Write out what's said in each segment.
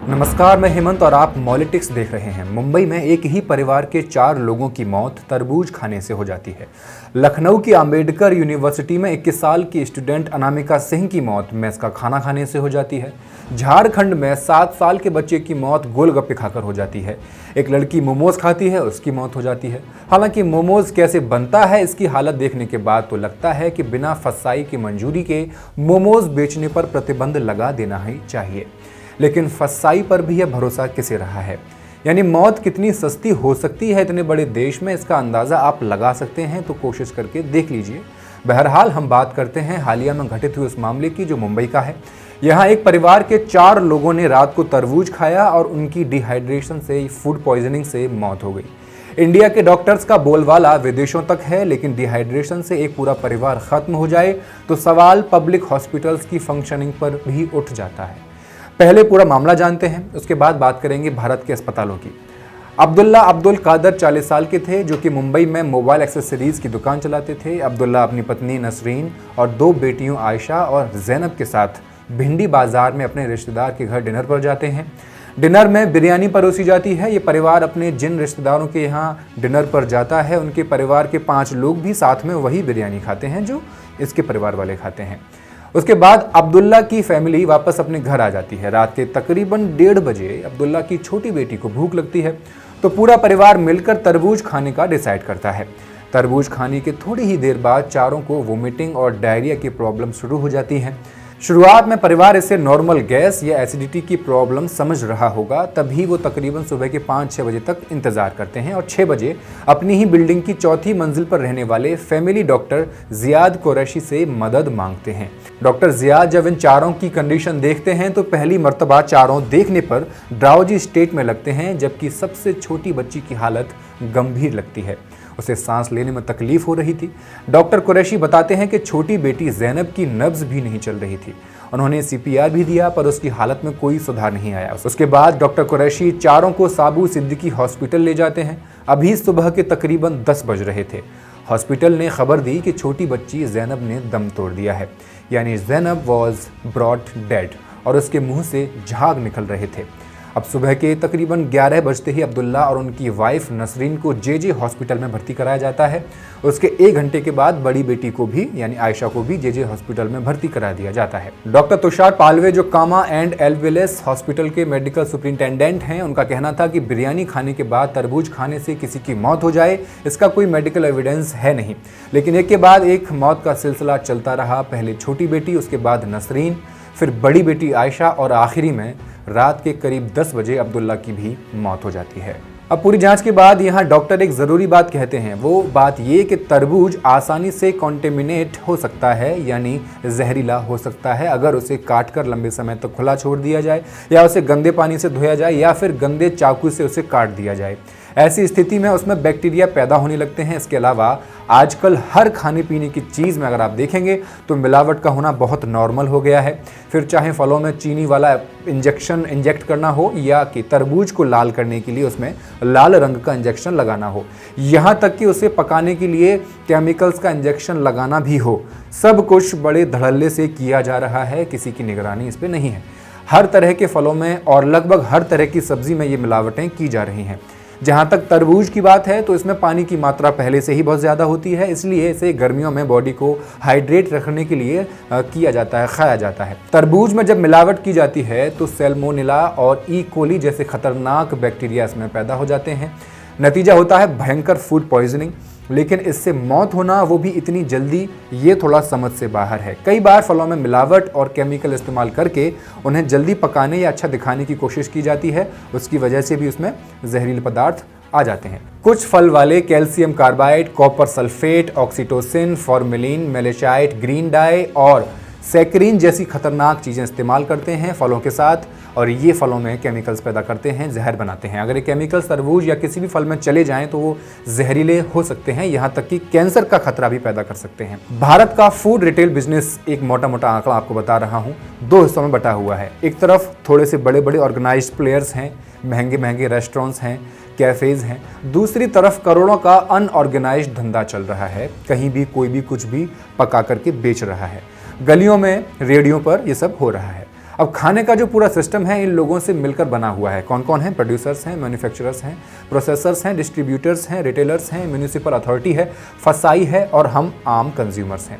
नमस्कार, मैं हेमंत और आप मॉलिटिक्स देख रहे हैं। मुंबई में एक ही परिवार के 4 लोगों की मौत तरबूज खाने से हो जाती है। लखनऊ की अंबेडकर यूनिवर्सिटी में 21 साल की स्टूडेंट अनामिका सिंह की मौत मेस का खाना खाने से हो जाती है। झारखंड में 7 साल के बच्चे की मौत गोलगप्पे खाकर हो जाती है। एक लड़की मोमोज खाती है, उसकी मौत हो जाती है। हालांकि मोमोज कैसे बनता है इसकी हालत देखने के बाद तो लगता है कि बिना फसाई की मंजूरी के मोमोज बेचने पर प्रतिबंध लगा देना ही चाहिए। लेकिन फसाई पर भी यह भरोसा किसे रहा है? यानी मौत कितनी सस्ती हो सकती है इतने बड़े देश में, इसका अंदाज़ा आप लगा सकते हैं तो कोशिश करके देख लीजिए। बहरहाल हम बात करते हैं हालिया में घटित हुए उस मामले की जो मुंबई का है। यहाँ एक परिवार के 4 लोगों ने रात को तरबूज खाया और उनकी डिहाइड्रेशन से, फूड पॉइजनिंग से मौत हो गई। इंडिया के डॉक्टर्स का बोलबाला विदेशों तक है, लेकिन डिहाइड्रेशन से एक पूरा परिवार खत्म हो जाए तो सवाल पब्लिक हॉस्पिटल्स की फंक्शनिंग पर भी उठ जाता है। पहले पूरा मामला जानते हैं, उसके बाद बात करेंगे भारत के अस्पतालों की। अब्दुल्ला अब्दुल कादर 40 साल के थे, जो कि मुंबई में मोबाइल एक्सेसरीज की दुकान चलाते थे। अब्दुल्ला अपनी पत्नी नसरीन और 2 बेटियों आयशा और जैनब के साथ भिंडी बाजार में अपने रिश्तेदार के घर डिनर पर जाते हैं। डिनर में बिरयानी परोसी जाती है। ये परिवार अपने जिन रिश्तेदारों के यहाँ डिनर पर जाता है, उनके परिवार के 5 लोग भी साथ में वही बिरयानी खाते हैं जो इसके परिवार वाले खाते हैं। उसके बाद अब्दुल्ला की फैमिली वापस अपने घर आ जाती है। रात के तकरीबन 1:30 बजे अब्दुल्ला की छोटी बेटी को भूख लगती है, तो पूरा परिवार मिलकर तरबूज खाने का डिसाइड करता है। तरबूज खाने के थोड़ी ही देर बाद चारों को वोमिटिंग और डायरिया की प्रॉब्लम शुरू हो जाती है। शुरुआत में परिवार इसे नॉर्मल गैस या एसिडिटी की प्रॉब्लम समझ रहा होगा, तभी वो तकरीबन सुबह के 5-6 बजे तक इंतजार करते हैं और 6 बजे अपनी ही बिल्डिंग की 4थी मंजिल पर रहने वाले फैमिली डॉक्टर जियाद कुरैशी से मदद मांगते हैं। डॉक्टर जियाद जब इन चारों की कंडीशन देखते हैं तो पहली मर्तबा चारों देखने पर ड्राउजी स्टेट में लगते हैं, जबकि सबसे छोटी बच्ची की हालत गंभीर लगती है। उसे सांस लेने में तकलीफ हो रही थी। डॉक्टर कुरैशी बताते हैं कि छोटी बेटी जैनब की नब्ज भी नहीं चल रही थी। उन्होंने CPR भी दिया, पर उसकी हालत में कोई सुधार नहीं आया। उसके बाद डॉक्टर कुरैशी चारों को साबू सिद्दीकी हॉस्पिटल ले जाते हैं। अभी सुबह के तकरीबन 10 बज रहे थे। हॉस्पिटल ने खबर दी कि छोटी बच्ची जैनब ने दम तोड़ दिया है, यानी जैनब वॉज ब्रॉट डेड और उसके मुंह से झाग निकल रहे थे। अब सुबह के तकरीबन 11 बजते ही अब्दुल्ला और उनकी वाइफ नसरीन को JJ हॉस्पिटल में भर्ती कराया जाता है। उसके 1 घंटे के बाद बड़ी बेटी को भी, यानी आयशा को भी JJ हॉस्पिटल में भर्ती करा दिया जाता है। डॉक्टर तुषार पालवे, जो कामा एंड एल्वेलेस हॉस्पिटल के मेडिकल सुपरिंटेंडेंट हैं, उनका कहना था कि बिरयानी खाने के बाद तरबूज खाने से किसी की मौत हो जाए, इसका कोई मेडिकल एविडेंस है नहीं। लेकिन एक के बाद एक मौत का सिलसिला चलता रहा। पहले छोटी बेटी, उसके बाद नसरीन, फिर बड़ी बेटी आयशा और आखिरी में रात के करीब 10 बजे अब्दुल्ला की भी मौत हो जाती है। अब पूरी जांच के बाद यहाँ डॉक्टर एक ज़रूरी बात कहते हैं। वो बात ये कि तरबूज आसानी से कॉन्टेमिनेट हो सकता है, यानी जहरीला हो सकता है, अगर उसे काट कर लंबे समय तक खुला छोड़ दिया जाए, या उसे गंदे पानी से धोया जाए, या फिर गंदे चाकू से उसे काट दिया जाए। ऐसी स्थिति में उसमें बैक्टीरिया पैदा होने लगते हैं। इसके अलावा आजकल हर खाने पीने की चीज़ में अगर आप देखेंगे तो मिलावट का होना बहुत नॉर्मल हो गया है। फिर चाहे फलों में चीनी वाला इंजेक्ट करना हो, या कि तरबूज को लाल करने के लिए उसमें लाल रंग का इंजेक्शन लगाना हो, यहाँ तक कि उसे पकाने के लिए केमिकल्स का इंजेक्शन लगाना भी हो, सब कुछ बड़े धड़ल्ले से किया जा रहा है। किसी की निगरानी इस पर नहीं है। हर तरह के फलों में और लगभग हर तरह की सब्जी में ये मिलावटें की जा रही हैं। जहाँ तक तरबूज की बात है तो इसमें पानी की मात्रा पहले से ही बहुत ज़्यादा होती है, इसलिए इसे गर्मियों में बॉडी को हाइड्रेट रखने के लिए किया जाता है, खाया जाता है। तरबूज में जब मिलावट की जाती है तो सैल्मोनेला और ई कोली जैसे खतरनाक बैक्टीरिया इसमें पैदा हो जाते हैं। नतीजा होता है भयंकर फूड पॉइजनिंग। लेकिन इससे मौत होना, वो भी इतनी जल्दी, ये थोड़ा समझ से बाहर है। कई बार फलों में मिलावट और केमिकल इस्तेमाल करके उन्हें जल्दी पकाने या अच्छा दिखाने की कोशिश की जाती है। उसकी वजह से भी उसमें जहरीले पदार्थ आ जाते हैं। कुछ फल वाले calcium carbide, copper sulphate, oxytocin, formalin, malachite, green dye और सैकरीन जैसी खतरनाक चीज़ें इस्तेमाल करते हैं फलों के साथ, और ये फलों में केमिकल्स पैदा करते हैं, जहर बनाते हैं। अगर ये केमिकल्स तरबूज या किसी भी फल में चले जाएं तो वो जहरीले हो सकते हैं, यहाँ तक कि कैंसर का खतरा भी पैदा कर सकते हैं। भारत का फूड रिटेल बिजनेस, एक मोटा मोटा आंकड़ा आपको बता रहा हूँ, 2 हिस्सों में बटा हुआ है। एक तरफ थोड़े से बड़े बड़े ऑर्गेनाइज्ड प्लेयर्स हैं, महंगे महंगे रेस्टोरेंट्स हैं, कैफ़ेज़ हैं। दूसरी तरफ करोड़ों का अनऑर्गेनाइज्ड धंधा चल रहा है। कहीं भी कोई भी कुछ भी पका करके बेच रहा है। गलियों में, रेडियो पर ये सब हो रहा है। अब खाने का जो पूरा सिस्टम है इन लोगों से मिलकर बना हुआ है। कौन कौन है? प्रोड्यूसर्स हैं, मैन्युफैक्चरर्स हैं, प्रोसेसर्स हैं, डिस्ट्रीब्यूटर्स हैं, रिटेलर्स हैं, म्यूनिसिपल अथॉरिटी है, फसाई है और हम आम कंज्यूमर्स हैं।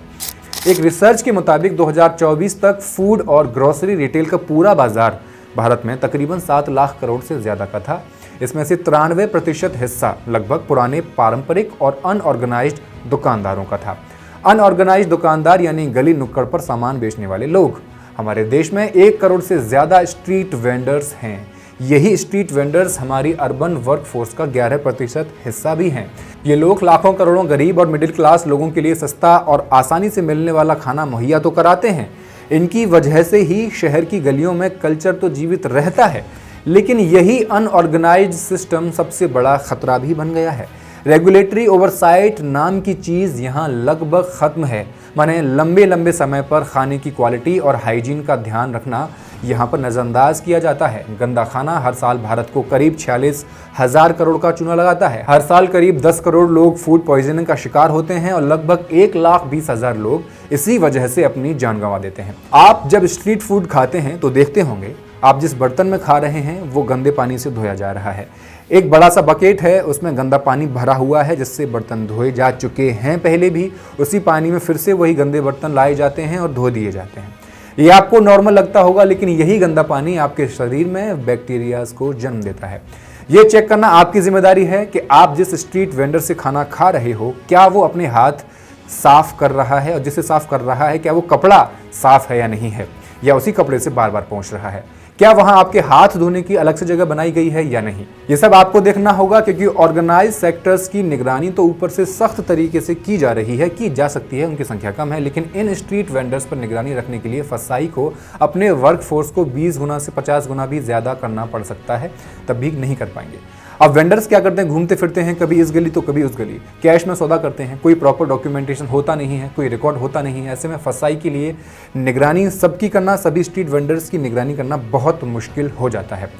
एक रिसर्च के मुताबिक 2024 तक फूड और ग्रोसरी रिटेल का पूरा बाजार भारत में तकरीबन 7 लाख करोड़ से ज़्यादा का था। इसमें से 93% हिस्सा लगभग पुराने पारंपरिक और अनऑर्गेनाइज्ड दुकानदारों का था। अनऑर्गेनाइज्ड दुकानदार यानी गली नुक्कड़ पर सामान बेचने वाले लोग। हमारे देश में 1 करोड़ से ज़्यादा स्ट्रीट वेंडर्स हैं। यही स्ट्रीट वेंडर्स हमारी अर्बन वर्कफोर्स का 11% हिस्सा भी हैं। ये लोग लाखों करोड़ों गरीब और मिडिल क्लास लोगों के लिए सस्ता और आसानी से मिलने वाला खाना मुहैया तो कराते हैं। इनकी वजह से ही शहर की गलियों में कल्चर तो जीवित रहता है, लेकिन यही अनऑर्गेनाइज्ड सिस्टम सबसे बड़ा खतरा भी बन गया है। रेगुलेटरी ओवरसाइट नाम की चीज़ यहाँ लगभग ख़त्म है। माने लंबे लंबे समय पर खाने की क्वालिटी और हाइजीन का ध्यान रखना यहाँ पर नज़रअंदाज किया जाता है। गंदा खाना हर साल भारत को करीब 46,000 करोड़ का चूना लगाता है। हर साल करीब 10 करोड़ लोग फूड पॉइजनिंग का शिकार होते हैं और लगभग 1,20,000 लोग इसी वजह से अपनी जान गंवा देते हैं। आप जब स्ट्रीट फूड खाते हैं तो देखते होंगे आप जिस बर्तन में खा रहे हैं वो गंदे पानी से धोया जा रहा है। एक बड़ा सा बकेट है, उसमें गंदा पानी भरा हुआ है जिससे बर्तन धोए जा चुके हैं पहले भी। उसी पानी में फिर से वही गंदे बर्तन लाए जाते हैं और धो दिए जाते हैं। ये आपको नॉर्मल लगता होगा, लेकिन यही गंदा पानी आपके शरीर में बैक्टीरियाज को जन्म देता है। ये चेक करना आपकी जिम्मेदारी है कि आप जिस स्ट्रीट वेंडर से खाना खा रहे हो क्या वो अपने हाथ साफ कर रहा है, और जिसे साफ कर रहा है क्या वो कपड़ा साफ है या नहीं है, या उसी कपड़े से बार बार पोंछ रहा है, क्या वहां आपके हाथ धोने की अलग से जगह बनाई गई है या नहीं। ये सब आपको देखना होगा, क्योंकि ऑर्गेनाइज सेक्टर्स की निगरानी तो ऊपर से सख्त तरीके से की जा रही है, की जा सकती है, उनकी संख्या कम है, लेकिन इन स्ट्रीट वेंडर्स पर निगरानी रखने के लिए फसाई को अपने वर्कफोर्स को 20 गुना से 50 गुना भी ज़्यादा करना पड़ सकता है, तब भी नहीं कर पाएंगे। अब वेंडर्स क्या करते हैं? घूमते फिरते हैं, कभी इस गली तो कभी उस गली, कैश में सौदा करते हैं, कोई प्रॉपर डॉक्यूमेंटेशन होता नहीं है, कोई रिकॉर्ड होता नहीं है। ऐसे में फसाई के लिए निगरानी सबकी करना, सभी स्ट्रीट वेंडर्स की निगरानी करना बहुत मुश्किल हो जाता है।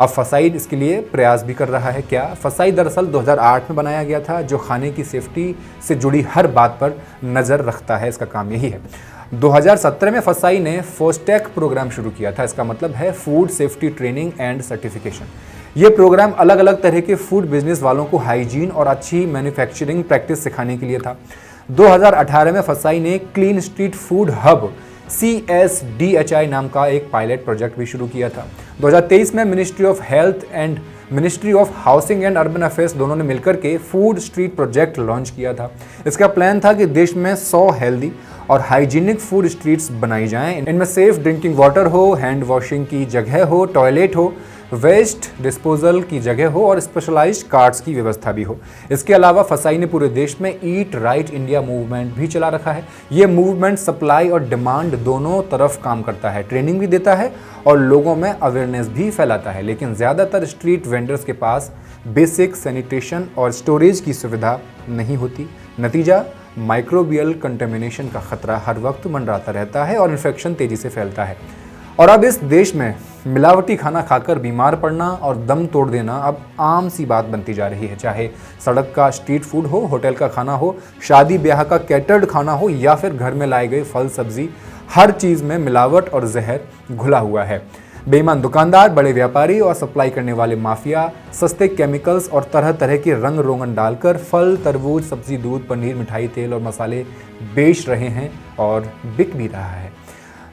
अब फसाई इसके लिए प्रयास भी कर रहा है। क्या? फसाई दरअसल 2008 में बनाया गया था, जो खाने की सेफ्टी से जुड़ी हर बात पर नज़र रखता है। इसका काम यही है। 2017 में फसाई ने फोस्टेक प्रोग्राम शुरू किया था। इसका मतलब है food safety training and certification. ये प्रोग्राम अलग अलग तरह के फूड बिजनेस वालों को हाइजीन और अच्छी मैन्युफैक्चरिंग प्रैक्टिस सिखाने के लिए था। 2018 में फसाई ने clean street food hub CSDHI नाम का एक पायलट प्रोजेक्ट भी शुरू किया था। 2023 में ministry of health and ministry of housing and urban affairs दोनों ने मिलकर के फूड स्ट्रीट प्रोजेक्ट लॉन्च किया था। इसका प्लान था कि देश में 100 हेल्दी और हाइजीनिक फूड स्ट्रीट्स बनाई जाएं। इनमें सेफ ड्रिंकिंग वाटर हो, हैंड वॉशिंग की जगह हो, टॉयलेट हो, वेस्ट डिस्पोजल की जगह हो और स्पेशलाइज्ड कार्ट्स की व्यवस्था भी हो। इसके अलावा फसाई ने पूरे देश में ईट राइट इंडिया मूवमेंट भी चला रखा है। ये मूवमेंट सप्लाई और डिमांड दोनों तरफ काम करता है, ट्रेनिंग भी देता है और लोगों में अवेयरनेस भी फैलाता है। लेकिन ज़्यादातर स्ट्रीट वेंडर्स के पास बेसिक सैनिटेशन और स्टोरेज की सुविधा नहीं होती। नतीजा, माइक्रोबियल कंटेमिनेशन का खतरा हर वक्त मंडराता रहता है और इन्फेक्शन तेजी से फैलता है। और अब इस देश में मिलावटी खाना खाकर बीमार पड़ना और दम तोड़ देना अब आम सी बात बनती जा रही है। चाहे सड़क का स्ट्रीट फूड हो, होटल का खाना हो, शादी ब्याह का कैटर्ड खाना हो या फिर घर में लाए गए फल सब्जी, हर चीज़ में मिलावट और जहर घुला हुआ है। बेईमान दुकानदार, बड़े व्यापारी और सप्लाई करने वाले माफिया सस्ते केमिकल्स और तरह तरह के रंग रोगन डालकर फल, तरबूज, सब्जी, दूध, पनीर, मिठाई, तेल और मसाले बेच रहे हैं और बिक भी रहा है।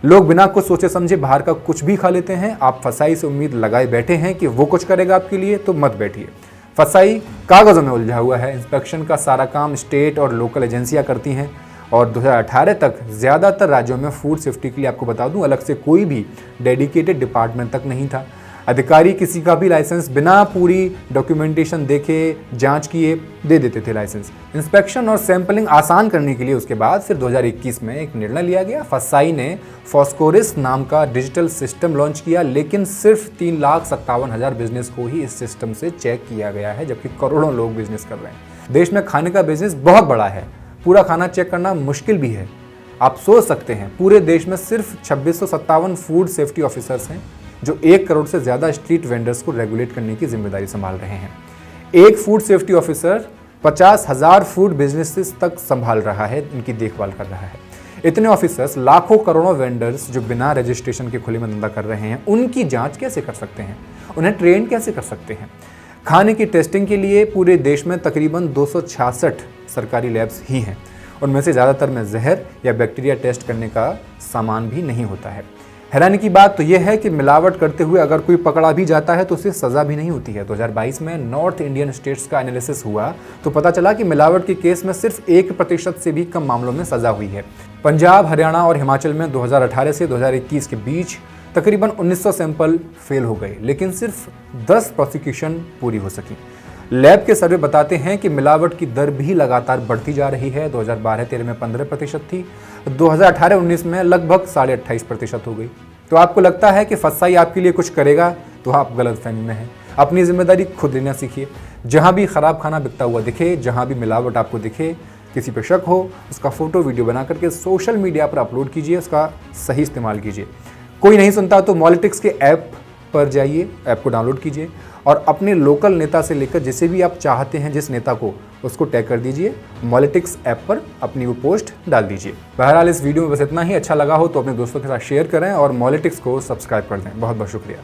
लोग बिना कुछ सोचे समझे बाहर का कुछ भी खा लेते हैं। आप फसाई से उम्मीद लगाए बैठे हैं कि वो कुछ करेगा आपके लिए, तो मत बैठिए। फसाई कागज़ों में उलझा हुआ है। इंस्पेक्शन का सारा काम स्टेट और लोकल एजेंसियां करती हैं और 2018 तक ज़्यादातर राज्यों में फूड सेफ्टी के लिए आपको बता दूं अलग से कोई भी डेडिकेटेड डिपार्टमेंट तक नहीं था। अधिकारी किसी का भी लाइसेंस बिना पूरी डॉक्यूमेंटेशन देखे, जांच किए दे देते थे लाइसेंस। इंस्पेक्शन और सैंपलिंग आसान करने के लिए उसके बाद फिर 2021 में एक निर्णय लिया गया। फसाई ने फॉस्कोरिस नाम का डिजिटल सिस्टम लॉन्च किया, लेकिन सिर्फ 3,57,000 बिजनेस को ही इस सिस्टम से चेक किया गया है, जबकि करोड़ों लोग बिजनेस कर रहे हैं। देश में खाने का बिजनेस बहुत बड़ा है, पूरा खाना चेक करना मुश्किल भी है। आप सोच सकते हैं पूरे देश में सिर्फ 2657 फूड सेफ्टी ऑफिसर्स हैं जो 1 करोड़ से ज़्यादा स्ट्रीट वेंडर्स को रेगुलेट करने की जिम्मेदारी संभाल रहे हैं। एक food safety officer 50,000 food businesses तक संभाल रहा है, इनकी देखभाल कर रहा है। इतने ऑफिसर्स, लाखों करोड़ों वेंडर्स जो बिना रजिस्ट्रेशन के खुले में धंधा कर रहे हैं, उनकी जांच कैसे कर सकते हैं? उन्हें ट्रेन कैसे कर सकते हैं? खाने की टेस्टिंग के लिए पूरे देश में तकरीबन 266 सरकारी लैब्स ही हैं। उनमें से ज़्यादातर में जहर या बैक्टीरिया टेस्ट करने का सामान भी नहीं होता है। हैरानी की बात तो यह है कि मिलावट करते हुए अगर कोई पकड़ा भी जाता है तो उसे सज़ा भी नहीं होती है। 2022 में नॉर्थ इंडियन स्टेट्स का एनालिसिस हुआ तो पता चला कि मिलावट के केस में सिर्फ 1% से भी कम मामलों में सज़ा हुई है। पंजाब, हरियाणा और हिमाचल में 2018 से 2021 के बीच तकरीबन 1900 सैंपल फेल हो गए, लेकिन सिर्फ 10 प्रोसिक्यूशन पूरी हो सकी। लैब के सर्वे बताते हैं कि मिलावट की दर भी लगातार बढ़ती जा रही है। 2012-13 में 15% थी, 2018-19 में लगभग 28.5% हो गई। तो आपको लगता है कि फसाई आपके लिए कुछ करेगा, तो आप गलतफहमी में हैं। अपनी जिम्मेदारी खुद लेना सीखिए। जहां भी खराब खाना बिकता हुआ दिखे, जहां भी मिलावट आपको दिखे, किसी पे शक हो, उसका फोटो वीडियो बना करके सोशल मीडिया पर अपलोड कीजिए, उसका सही इस्तेमाल कीजिए। कोई नहीं सुनता तो मॉलिटिक्स के ऐप पर जाइए, ऐप को डाउनलोड कीजिए और अपने लोकल नेता से लेकर जिसे भी आप चाहते हैं, जिस नेता को, उसको टैग कर दीजिए। मॉलिटिक्स ऐप पर अपनी वो पोस्ट डाल दीजिए। बहरहाल इस वीडियो में बस इतना ही। अच्छा लगा हो तो अपने दोस्तों के साथ शेयर करें और मॉलिटिक्स को सब्सक्राइब कर दें। बहुत बहुत शुक्रिया।